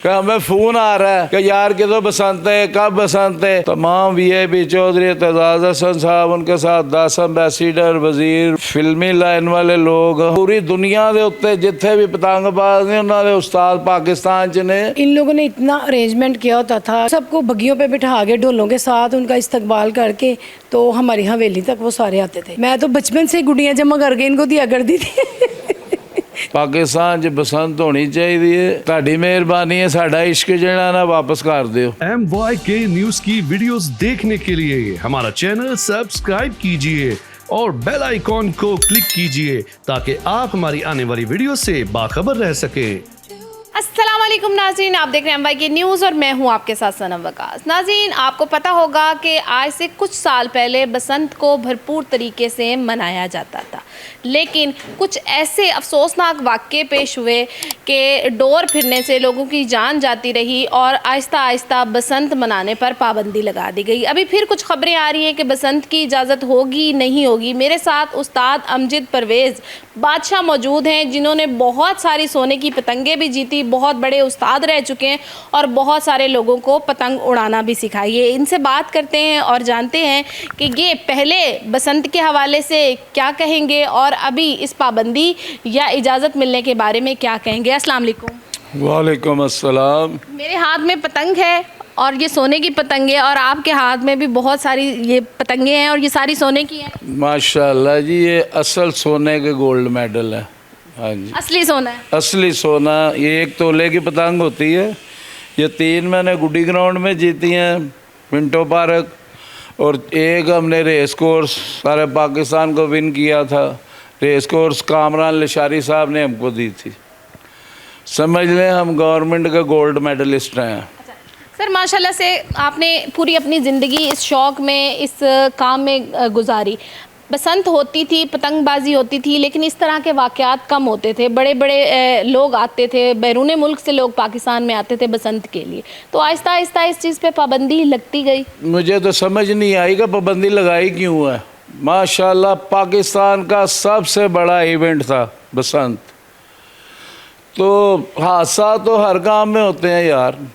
कि हमें फोन आ रहा है कि यार किधर बसंत है, कब बसंत है। तमाम वीआईपी चौधरी एतजाज हसन साहब, उनके साथ 10 एम्बेसीडर, वजीर, फिल्मी लाइन वाले लोग, पूरी दुनिया के उत्ते जिथे भी पतंगबाज ने उन्होंने उस्ताद पाकिस्तान च ने। इन लोगों ने इतना अरेंजमेंट किया होता था, सबको बग्गियों पे बिठा के ढोलों के साथ उनका इस्तकबाल करके तो हमारी हवेली तक वो सारे आते थे। मैं तो बचपन से गुड़ियाँ जमा करके इनको दिया करती थी। पाकिस्तान च बसंत होनी चाहिए। ਤੁਹਾਡੀ मेहरबानी है, साडा इश्क जिहड़ा ना वापस कर दियो। MYK न्यूज की वीडियोस देखने के लिए हमारा चैनल सब्सक्राइब कीजिए और बेल आइकॉन को क्लिक कीजिए ताकि आप हमारी आने वाली वीडियो से बाखबर रह सके। अस्सलाम वालेकुम नाज़रीन, आप देख रहे हैं MYK न्यूज़ और मैं हूं आपके साथ सनम वकास। नाज़रीन, आपको पता होगा कि आज से कुछ साल पहले बसंत को भरपूर तरीके से मनाया जाता था, लेकिन कुछ ऐसे अफसोसनाक वाक़े पेश हुए कि डोर फिरने से लोगों की जान जाती रही और आहिस्ता आहिस्ता बसंत मनाने पर पाबंदी लगा दी गई। अभी फिर कुछ खबरें आ रही हैं कि बसंत की इजाज़त होगी नहीं होगी। मेरे साथ उस्ताद अमजद परवेज़ बादशाह मौजूद हैं, जिन्होंने बहुत सारी सोने की पतंगें भी जीती, बहुत बड़े उस्ताद रह चुके हैं और बहुत सारे लोगों को पतंग उड़ाना भी सिखाई है। इनसे बात करते हैं और जानते हैं कि ये पहले बसंत के हवाले से क्या कहेंगे और अभी इस पाबंदी या इजाज़त मिलने के बारे में क्या कहेंगे। अस्सलाम वालेकुम। वालेकुम अस्सलाम। मेरे हाथ में पतंग है और ये सोने की पतंग है और आपके हाथ में भी बहुत सारी ये पतंगे हैं और ये सारी सोने की हैं। माशाल्लाह जी, ये असल सोने के गोल्ड मेडल है। हाँ जी, असली सोना है। असली सोना। ये 1 तोले की पतंग होती है। ये 3 मैंने गुड्डी ग्राउंड में जीती हैं, मिंटो पार्क, और एक हमने रेस कोर्स सारे पाकिस्तान को विन किया था। रेस कोर्स कामरान लिशारी साहब ने हमको दी थी। समझ लें हम गवर्नमेंट के गोल्ड मेडलिस्ट हैं। सर, माशाल्लाह से आपने पूरी अपनी ज़िंदगी इस शौक़ में, इस काम में गुजारी। बसंत होती थी, पतंगबाजी होती थी, लेकिन इस तरह के वाक़यात कम होते थे। बड़े बड़े लोग आते थे, बैरून मुल्क से लोग पाकिस्तान में आते थे बसंत के लिए, तो आहिस्ता आहिस्ता इस चीज़ पे पाबंदी लगती गई। मुझे तो समझ नहीं आई कि पाबंदी लगाई क्यों है। माशाल्लाह पाकिस्तान का सबसे बड़ा इवेंट था बसंत। तो हादसा तो हर काम में होते हैं यार।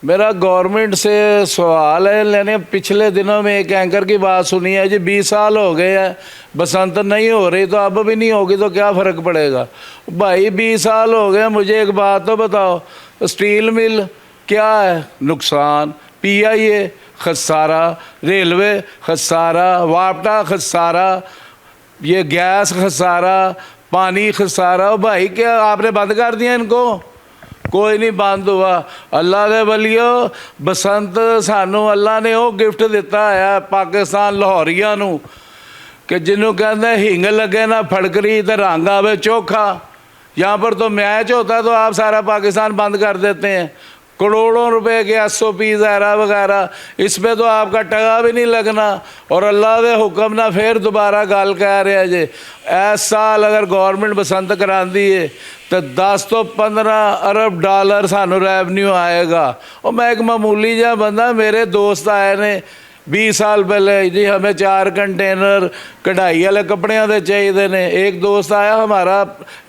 मेरा गवर्नमेंट से सवाल है, मैंने पिछले दिनों में एक एंकर की बात सुनी है जी, 20 साल हो गए हैं बसंत नहीं हो रही, तो अब भी नहीं होगी तो क्या फ़र्क पड़ेगा। भाई 20 साल हो गए, मुझे एक बात तो बताओ, स्टील मिल क्या है नुकसान, PIA खसारा, रेलवे खसारा, वापटा खसारा, ये गैस खसारा, पानी खसारा। भाई क्या आपने बंद कर दिया इनको? कोई नहीं बंद हुआ। अल्लाह दे वलियो, बसंत सानू अल्लाह ने वो गिफ्ट दिता है पाकिस्तान लाहौरिया नू कि जिन्हों कहते हिंग लगे ना फड़करी तो रंग आवे चोखा। यहाँ पर तो मैच होता है तो आप सारा पाकिस्तान बंद कर देते हैं। करोड़ों रुपए के SOP ज़ायरा वगैरह, इस पर तो आपका टका भी नहीं लगना। और अल्लाह के हुक्म ना फिर दोबारा गल कह रहे जे, इस साल अगर गवर्नमेंट बसंत कराती है तो 10 तो 15 अरब डॉलर सानू रेवन्यू आएगा। और मैं एक मामूली जहा बंदा, मेरे दोस्त आए ने 20 साल पहले जी, हमें 4 कंटेनर कढ़ाई वाले कपड़े के चाहिए ने। एक दोस्त आया, हमारा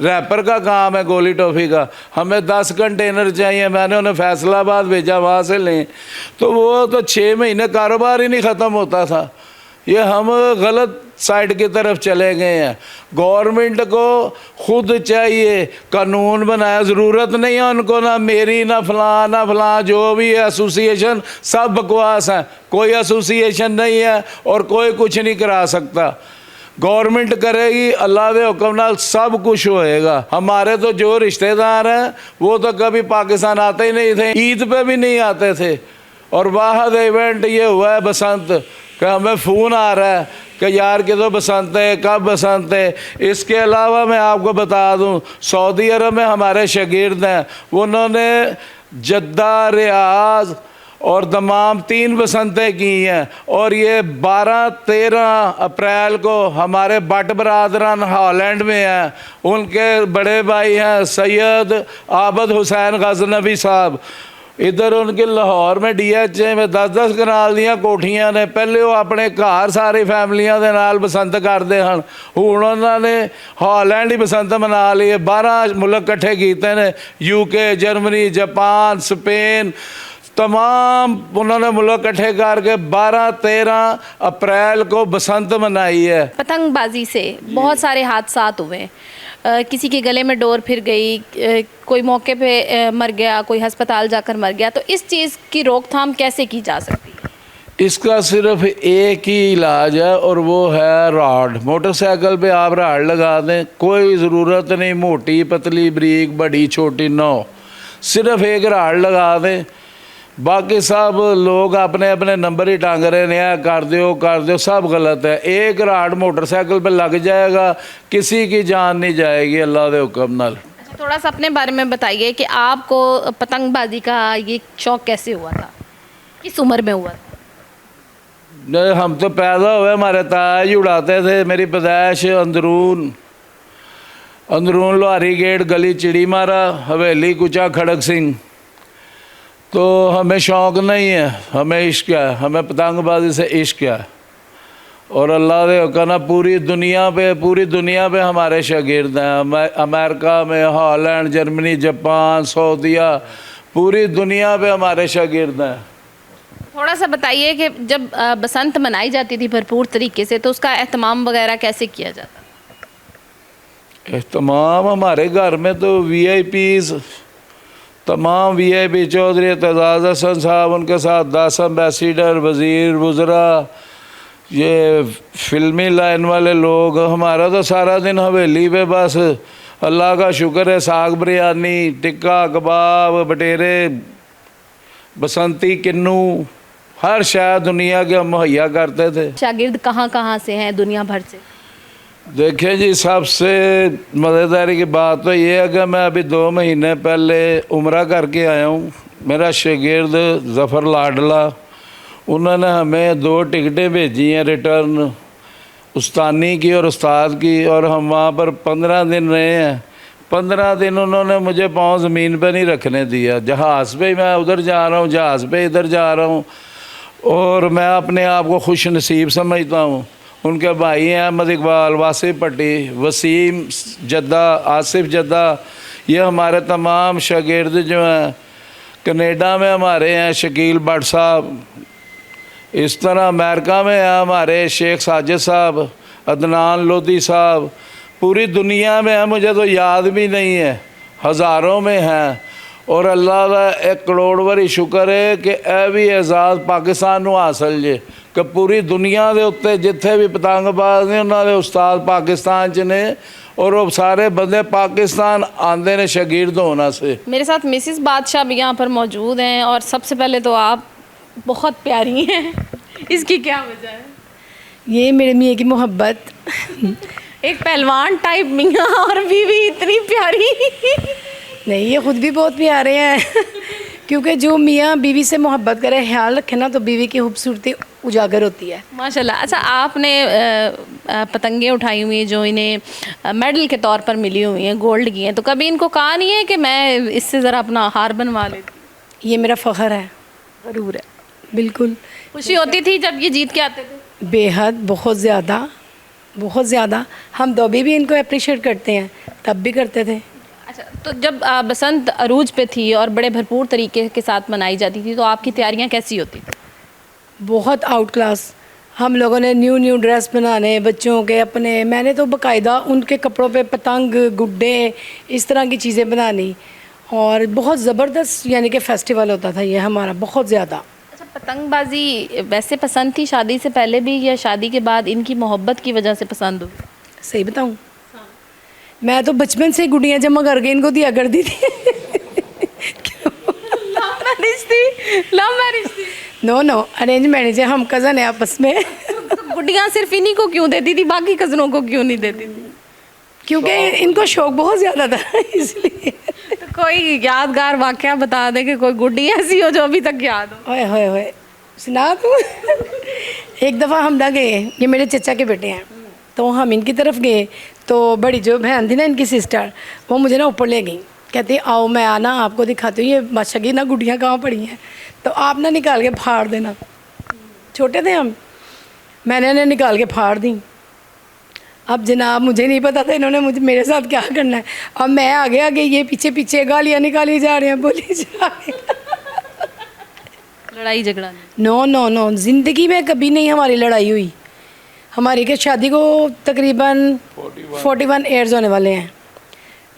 रैपर का काम है गोली टॉफ़ी का, हमें 10 कंटेनर चाहिए। मैंने उन्हें फैसलाबाद भेजा, वहाँ से लें। तो वो तो 6 महीने कारोबार ही नहीं ख़त्म होता था। ये हम गलत साइड की तरफ चले गए हैं। गवर्नमेंट को खुद चाहिए कानून बनाया, ज़रूरत नहीं है उनको ना मेरी ना फलां जो भी है एसोसिएशन सब बकवास है। कोई एसोसिएशन नहीं है और कोई कुछ नहीं करा सकता। गवर्नमेंट करेगी, अल्लाह के हुक्म नाल सब कुछ होएगा। हमारे तो जो रिश्तेदार हैं वो तो कभी पाकिस्तान आते ही नहीं थे, ईद पे भी नहीं आते थे। और वाहद इवेंट ये हुआ है बसंत कि हमें फ़ोन आ रहा है कि यार किधर बसंत है, कब बसंत है। इसके अलावा मैं आपको बता दूं, सऊदी अरब में हमारे शागिर्द हैं, उन्होंने जद्दा, रियाज और दमाम 3 बसंतें की हैं। और ये 12-13 अप्रैल को हमारे बट बरादरान हॉलैंड में हैं, उनके बड़े भाई हैं सैयद आबद हुसैन गजनवी साहब, इधर उनके लाहौर में DH में 10-10 ਕਨਾਲ ਦੀਆਂ ਕੋਠੀਆਂ ਨੇ। ਪਹਿਲੇ ਉਹ ਆਪਣੇ ਘਰ ਸਾਰੀ ਫੈਮਲੀਆਂ ਦੇ ਨਾਲ ਬਸੰਤ ਕਰਦੇ ਹਨ, ਹੁਣ ਉਹਨਾਂ ਨੇ ਹਾਲੈਂਡ ਹੀ ਬਸੰਤ ਮਨਾ ਲਈ ਹੈ। 12 ਮੁਲਕ ਇਕੱਠੇ ਕੀਤੇ ਨੇ, UK, ਜਰਮਨੀ, ਜਾਪਾਨ, ਸਪੇਨ, तमाम उन्होंने मुल्क इकट्ठे करके 12-13 अप्रैल को बसंत मनाई है। पतंगबाजी से बहुत सारे हादसात हुए हैं। किसी के गले में डोर फिर गई, कोई मौके पे मर गया, कोई अस्पताल जाकर मर गया। तो इस चीज़ की रोकथाम कैसे की जा सकती है? इसका सिर्फ एक ही इलाज है और वो है राड। मोटरसाइकिल पे आप राड लगा दें, कोई ज़रूरत नहीं मोटी पतली बरीक बड़ी छोटी नो, सिर्फ एक राड लगा दें। बाकी सब लोग अपने अपने नंबर ही टांग रहे हैं, कर दो, सब गलत है। एक राड मोटरसाइकिल पे लग जाएगा, किसी की जान नहीं जाएगी अल्लाह के हुक्म नाल। अच्छा, थोड़ा सा अपने बारे में बताइए कि आपको पतंगबाजी का ये शौक़ कैसे हुआ था, किस उम्र में हुआ था? हम तो पैदा हुए, हमारे ताया जी उड़ाते थे। मेरी पैदाइश अंदरून लोहारी गेट गली चिड़ी मारा हवेली कुचा खड़क सिंह। तो हमें शौक़ नहीं है, हमें इश्क है, हमें पतंगबाजी से इश्क है। और अल्लाह के हुक्म पूरी दुनिया पे हमारे शागिर्द हैं। अमेरिका में, हॉलैंड, जर्मनी, जापान, सऊदीया, पूरी दुनिया पे हमारे शागिर्द हैं। थोड़ा सा बताइए कि जब बसंत मनाई जाती थी भरपूर तरीके से, तो उसका एहतमाम वगैरह कैसे किया जाता? एहतमाम हमारे घर में तो VIPs, तमाम VIP चौधरी एतजाज़ हसन साहब, उनके साथ 10 एम्बेसडर, वज़ीर, वज़रा, ये फिल्मी लाइन वाले लोग। हमारा तो सारा दिन हवेली पे बस अल्लाह का शुक्र है, साग बिरयानी, टिक्का, कबाब, बटेरे, बसंती, किन्नू, हर शायद दुनिया के हम मुहैया करते थे। शागिर्द कहाँ कहाँ से हैं दुनिया भर से? देखिए जी, सबसे मज़ेदारी की बात तो ये है कि मैं अभी 2 महीने पहले उम्रा करके आया हूँ। मेरा शागिर्द ज़फ़र लाडला, उन्होंने हमें 2 टिकटें भेजी हैं रिटर्न, उस्तानी की और उस्ताद की, और हम वहाँ पर 15 दिन रहे हैं। 15 दिन उन्होंने मुझे पाँव ज़मीन पर नहीं रखने दिया। जहाज़ पे मैं उधर जा रहा हूँ, जहाज़ पे इधर जा रहा हूँ, और मैं अपने आप को खुश नसीब समझता हूँ। उनके भाई हैं अहमद इकबाल, वासिफ पट्टी, वसीम जद्दा, आसिफ जद्दा, ये हमारे तमाम शागिर्द जो हैं। कनाडा में हमारे हैं शकील भट्ट साहब, इस तरह अमेरिका में है हमारे शेख साजिद साहब, अदनान लोधी साहब, पूरी दुनिया में है, मुझे तो याद भी नहीं है, हज़ारों में हैं। और अल्लाह का 1 करोड़ वारी शुक्र है कि यह भी एजाज़ पाकिस्तान नूं हासिल जे कि पूरी दुनिया के उत्ते जिथे भी पतंगबाज ने उन्होंने उस्ताद पाकिस्तान च ने, और वो सारे बंदे पाकिस्तान आंदे ने शागिर्द होना से। मेरे साथ मिसिस बादशाह भी यहाँ पर मौजूद हैं, और सबसे पहले तो आप बहुत प्यारी हैं, इसकी क्या वजह है? ये मेरे मियाँ की मोहब्बत। एक पहलवान टाइप मियाँ और बीवी इतनी प्यारी। नहीं, ये खुद भी बहुत प्यारे हैं। क्योंकि जो मियाँ बीवी से मोहब्बत करे, ख्याल रखे ना, तो बीवी की खूबसूरती उजागर होती है माशाल्लाह। अच्छा, आपने पतंगे उठाई हुई हैं जो इन्हें मेडल के तौर पर मिली हुई हैं, गोल्ड की हैं, तो कभी इनको कहा नहीं है कि मैं इससे ज़रा अपना हार बनवा लेती? ये मेरा फ़ख्र है, ज़रूर है, बिल्कुल। खुशी होती थी जब ये जीत के आते थे? बेहद, बहुत ज़्यादा, बहुत ज़्यादा। हम दोबी भी इनको अप्रिशिएट करते हैं, तब भी करते थे। अच्छा, तो जब बसंत अरूज पे थी और बड़े भरपूर तरीके के साथ मनाई जाती थी, तो आपकी तैयारियां कैसी होती थी? बहुत आउट क्लास। हम लोगों ने न्यू ड्रेस बनाने बच्चों के अपने, मैंने तो बाकायदा उनके कपड़ों पे पतंग, गुड्डे, इस तरह की चीज़ें बनानी, और बहुत ज़बरदस्त यानी कि फ़ेस्टिवल होता था ये हमारा, बहुत ज़्यादा। अच्छा, पतंगबाजी वैसे पसंद थी शादी से पहले भी, या शादी के बाद इनकी मोहब्बत की वजह से पसंद हुई? सही बताऊँ, मैं तो बचपन से गुड़ियाँ जमा करके इनको दिया करती थी। लव मैरिज थी? नो, अरेंज मैरिज है, हम कज़न है आपस में। तो गुड़ियाँ सिर्फ इन्हीं को क्यों देती थी, बाकी कज़नों को क्यों नहीं देती थी? क्योंकि इनको शौक बहुत ज़्यादा था, इसलिए। तो कोई यादगार वाक़या बता दे कि कोई गुड्डी ऐसी हो जो अभी तक याद हो। ओए होए होए, सुना तू। एक दफ़ा हम ना गए, ये मेरे चचा के बेटे हैं, तो हम इनकी तरफ गए, तो बड़ी जो बहन थी ना इनकी सिस्टर, वो मुझे ना ऊपर ले गई कहती आओ मैं आना आपको दिखाती हूँ ये बादशाह की ना गुड़ियाँ कहाँ पड़ी हैं, तो आप ना निकाल के फाड़ देना। छोटे थे हम, मैंने इन्हें निकाल के फाड़ दी। अब जनाब मुझे नहीं पता था इन्होंने मुझे मेरे साथ क्या करना है। अब मैं आगे आगे, ये पीछे पीछे, गालियाँ निकाली जा रहे हैं, बोली जा रहे हैं। लड़ाई झगड़ा नहीं? नो नो नो, ज़िंदगी में कभी नहीं हमारी लड़ाई हुई। हमारी के शादी को तकरीबन 41 ईयर्स होने वाले हैं,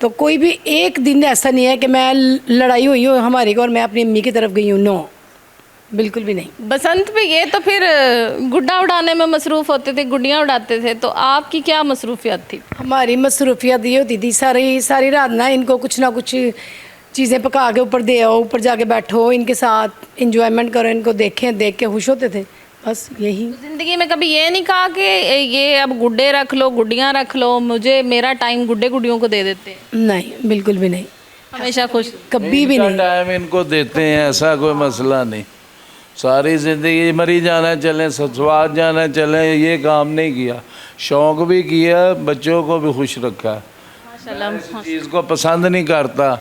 तो कोई भी एक दिन ऐसा नहीं है कि मैं लड़ाई हुई हो हमारी को और मैं अपनी अम्मी की तरफ गई हूँ। नो, बिल्कुल भी नहीं। बसंत पे ये तो फिर गुड्डा उड़ाने में मसरूफ़ होते थे, गुड्डियाँ उड़ाते थे, तो आपकी क्या मसरूफियत थी? हमारी मसरूफियत ये होती थी सारी सारी रात ना इनको कुछ ना कुछ चीज़ें पका के ऊपर दे आओ, ऊपर जाके बैठो, इनके साथ इंजॉयमेंट करो, इनको देखें, देख के खुश होते थे, बस यही। ज़िंदगी में कभी ये नहीं कहा कि ये अब गुड्डे रख लो, गुड्डियाँ रख लो, मुझे मेरा टाइम गुड्डे गुड्डियों को दे देते हैं? नहीं, बिल्कुल भी नहीं, हमेशा खुश? कभी भी इनका नहीं। टाइम इनको देते हैं, ऐसा कोई मसला नहीं। सारी ज़िंदगी मरी जाना चलें, ससुराल जाना चलें, ये काम नहीं किया। शौक़ भी किया, बच्चों को भी खुश रखा। माशाल्लाह। इस चीज़ को पसंद नहीं करता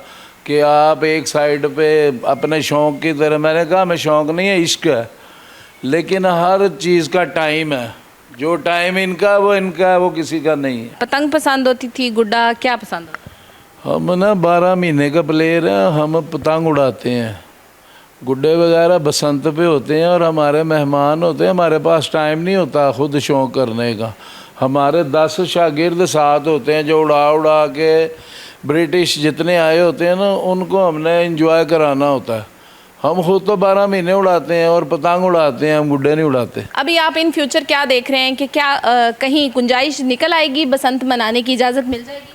कि आप एक साइड पे अपने शौक़ की तरह, मैंने कहा मैं शौक़ नहीं है, इश्क है, लेकिन हर चीज़ का टाइम है। जो टाइम इनका है वो किसी का नहीं है। पतंग पसंद होती थी, गुड्डा क्या पसंद होता? हम ना 12 महीने का प्लेयर हैं, हम पतंग उड़ाते हैं। गुड्डे वगैरह बसंत पे होते हैं और हमारे मेहमान होते हैं, हमारे पास टाइम नहीं होता खुद शौक़ करने का। हमारे 10 शागिर्द साथ होते हैं जो उड़ा उड़ा के ब्रिटिश जितने आए होते हैं ना, उनको हमने इंजॉय कराना होता है। हम खुद तो 12 महीने उड़ाते हैं और पतंग उड़ाते हैं, हम गुड्डे नहीं उड़ाते। अभी आप इन फ्यूचर क्या देख रहे हैं कि क्या कहीं गुंजाइश निकल आएगी, बसंत मनाने की इजाज़त मिल जाएगी?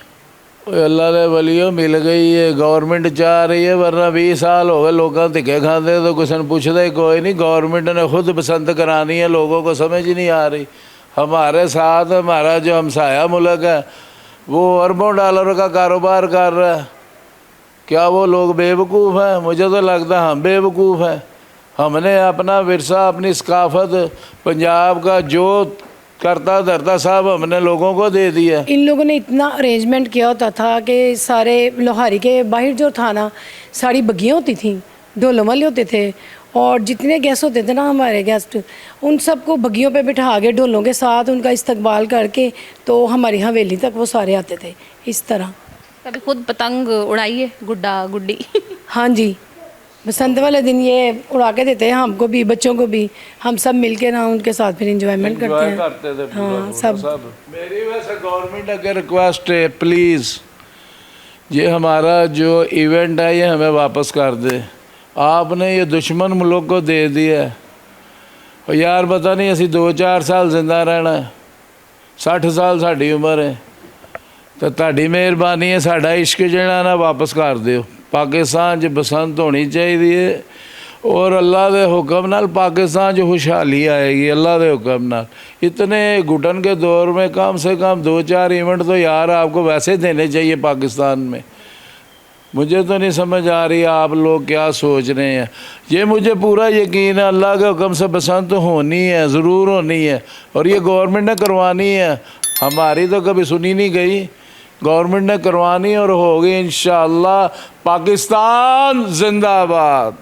अल्लाह ने वलियो मिल गई है, गवर्नमेंट चाह रही है, वरना 20 साल हो गए लोग धिक्के खाते तो किसी ने पूछता ही कोई नहीं। गवर्नमेंट ने खुद बसंत करानी है, लोगों को समझ ही नहीं आ रही। हमारे साथ हमारा जो हमसाया मुल्क है वो अरबों डॉलर का कारोबार कर रहा है। क्या वो लोग बेवकूफ़ हैं? मुझे तो लगता है हम बेवकूफ़ हैं। हमने अपना विरसा, अपनी सकाफत, पंजाब का जो करता धरता साहब हमने लोगों को दे दिया। इन लोगों ने इतना अरेंजमेंट किया होता था कि सारे लोहारी के बाहर जो था ना, सारी बग्गियाँ होती थी, ढोलों वाले होते थे, और जितने गेस्ट होते थे ना हमारे गेस्ट, उन सबको बग्गियों पे बिठा के ढोलों के साथ उनका इस्तकबाल करके तो हमारी हवेली तक वो सारे आते थे इस तरह। कभी खुद पतंग उड़ाइए, गुड्डा गुड्डी? हाँ जी, बसंत वाले दिन ये उड़ा के देते हैं हमको भी, बच्चों को भी। हम सब मिलके ना उनके साथ फिर एंजॉयमेंट करते हैं। करते थे पूरा हाँ, पूरा सब। मेरी वैसे गवर्नमेंट अगर रिक्वेस्ट है, प्लीज़ ये हमारा जो इवेंट है ये हमें वापस कर दे। आपने ये दुश्मन मुल्क को दे दिया है, और यार पता नहीं असी 2-4 साल जिंदा रहना है, 60 साल साड़ी उम्र है, तो ਤੁਹਾਡੀ ਮਿਹਰਬਾਨੀ है साड़ा इश्क ਜਿਹੜਾ ना वापस कर ਦਿਓ। पाकिस्तान 'ਚ बसंत होनी चाहिए और अल्लाह के हुक्म नाल पाकिस्तान 'ਚ खुशहाली आएगी, अल्लाह के हुक्म नाल। इतने घुटन के दौर में कम से कम 2-4 इवेंट तो यार आपको वैसे देने चाहिए पाकिस्तान में। मुझे तो नहीं समझ आ रही आप लोग क्या सोच रहे हैं। ये मुझे पूरा यकीन है अल्लाह के हुक्म से बसंत होनी है, ज़रूर होनी है, और ये गवर्नमेंट ने करवानी है। हमारी तो कभी सुनी नहीं गई, गवर्नमेंट ने करवानी और होगी इंशाअल्लाह। पाकिस्तान जिंदाबाद।